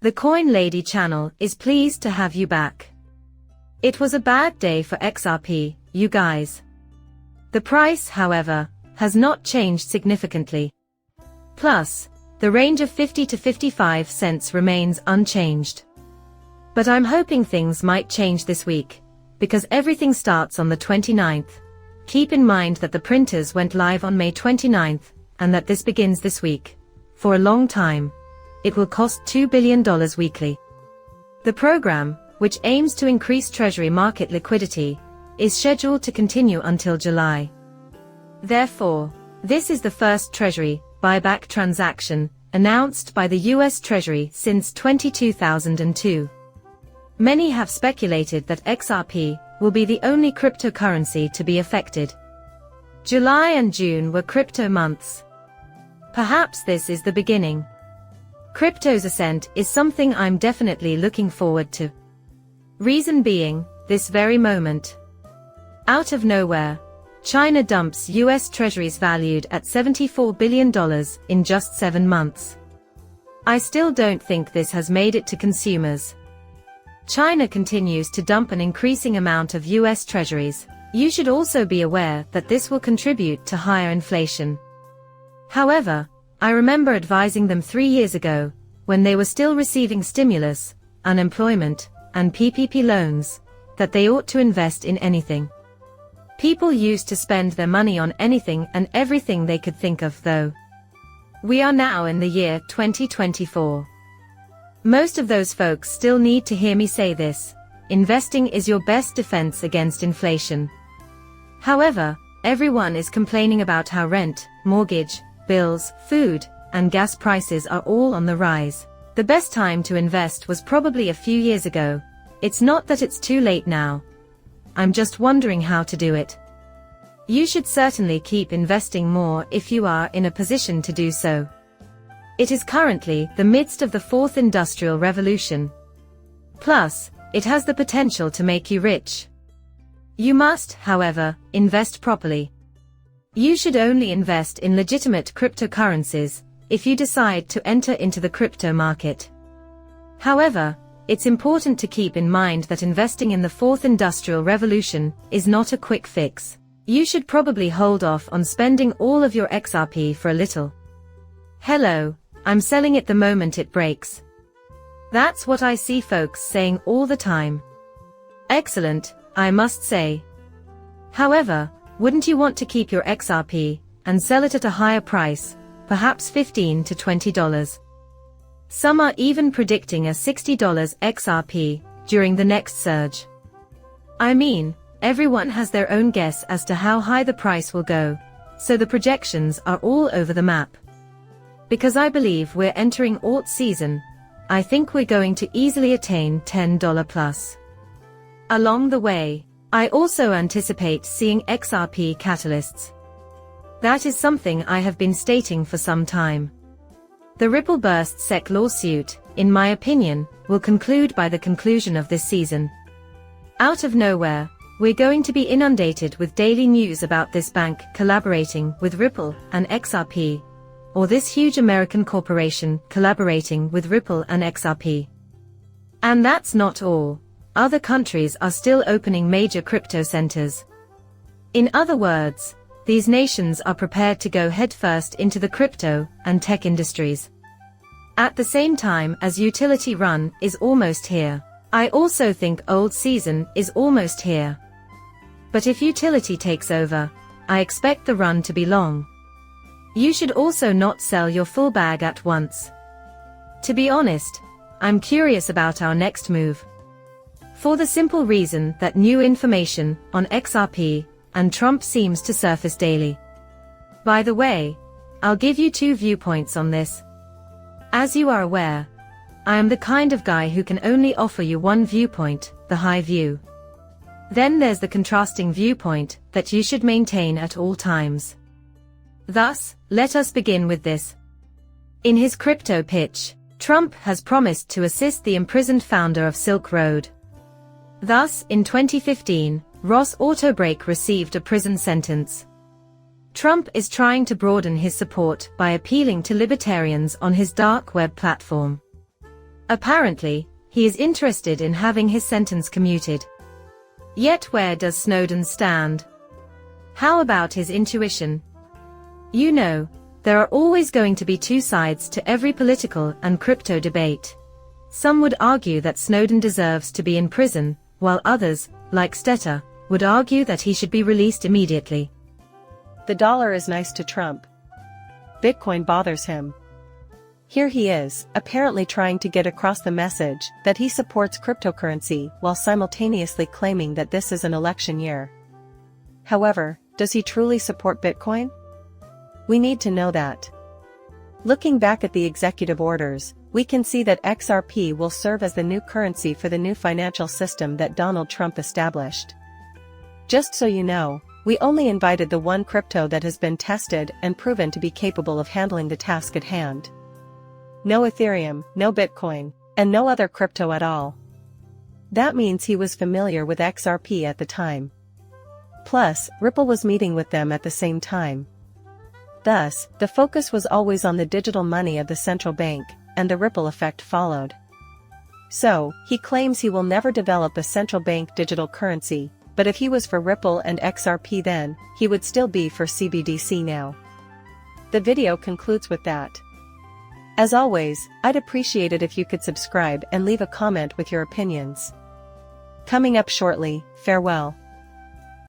The Coin Lady channel is pleased to have you back. It was a bad day for XRP, you guys. The price, however, has not changed significantly. Plus, the range of 50 to 55 cents remains unchanged. But I'm hoping things might change this week, because everything starts on the 29th. Keep in mind that the printers went live on May 29th, and that this begins this week. For a long time, it will cost $2 billion weekly. The program, which aims to increase Treasury market liquidity, is scheduled to continue until July. Therefore, this is the first Treasury buyback transaction announced by the US Treasury since 2002. Many have speculated that XRP will be the only cryptocurrency to be affected. July and June were crypto months. Perhaps this is the beginning. Crypto's ascent is something I'm definitely looking forward to. Reason being, this very moment. Out of nowhere, China dumps US treasuries valued at $74 billion in just 7 months. I still don't think this has made it to consumers. China continues to dump an increasing amount of US treasuries. You should also be aware that this will contribute to higher inflation. However, I remember advising them 3 years ago, when they were still receiving stimulus, unemployment, and PPP loans, that they ought to invest in anything. People used to spend their money on anything and everything they could think of, though. We are now in the year 2024. Most of those folks still need to hear me say this: investing is your best defense against inflation. However, everyone is complaining about how rent, mortgage, bills, food, and gas prices are all on the rise. The best time to invest was probably a few years ago. It's not that it's too late now. I'm just wondering how to do it. You should certainly keep investing more if you are in a position to do so. It is currently the midst of the fourth industrial revolution. Plus, it has the potential to make you rich. You must, however, invest properly. You should only invest in legitimate cryptocurrencies if you decide to enter into the crypto market. However, it's important to keep in mind that investing in the fourth industrial revolution is not a quick fix. You should probably hold off on spending all of your XRP for a little. Hello, I'm selling it the moment it breaks. That's what I see folks saying all the time. Excellent, I must say. However, wouldn't you want to keep your XRP and sell it at a higher price, perhaps $15 to $20? Some are even predicting a $60 XRP during the next surge. I mean, everyone has their own guess as to how high the price will go, so the projections are all over the map. Because I believe we're entering alt season, I think we're going to easily attain $10 plus. Along the way, I also anticipate seeing XRP catalysts. That is something I have been stating for some time. The Ripple Burst SEC lawsuit, in my opinion, will conclude by the conclusion of this season. Out of nowhere, we're going to be inundated with daily news about this bank collaborating with Ripple and XRP, or this huge American corporation collaborating with Ripple and XRP. And that's not all. Other countries are still opening major crypto centers. In other words, these nations are prepared to go headfirst into the crypto and tech industries. At the same time as utility run is almost here, I also think old season is almost here. But if utility takes over, I expect the run to be long. You should also not sell your full bag at once. To be honest, I'm curious about our next move. For the simple reason that new information on XRP and Trump seems to surface daily. By the way, I'll give you 2 viewpoints on this. As you are aware, I am the kind of guy who can only offer you one viewpoint, the high view. Then there's the contrasting viewpoint that you should maintain at all times. Thus, let us begin with this. In his crypto pitch, Trump has promised to assist the imprisoned founder of Silk Road. Thus, in 2015, Ross Autobrake received a prison sentence. Trump is trying to broaden his support by appealing to libertarians on his dark web platform. Apparently, he is interested in having his sentence commuted. Yet where does Snowden stand? How about his intuition? You know, there are always going to be two sides to every political and crypto debate. Some would argue that Snowden deserves to be in prison, while others, like Stetter, would argue that he should be released immediately. The dollar is nice to Trump. Bitcoin bothers him. Here he is, apparently trying to get across the message that he supports cryptocurrency while simultaneously claiming that this is an election year. However, does he truly support Bitcoin? We need to know that. Looking back at the executive orders, we can see that XRP will serve as the new currency for the new financial system that Donald Trump established. Just so you know, we only invited the one crypto that has been tested and proven to be capable of handling the task at hand. No Ethereum, no Bitcoin, and no other crypto at all. That means he was familiar with XRP at the time. Plus, Ripple was meeting with them at the same time. Thus, the focus was always on the digital money of the central bank, and the ripple effect followed. So, he claims he will never develop a central bank digital currency, but if he was for Ripple and XRP then, he would still be for CBDC now. The video concludes with that. As always, I'd appreciate it if you could subscribe and leave a comment with your opinions. Coming up shortly, farewell.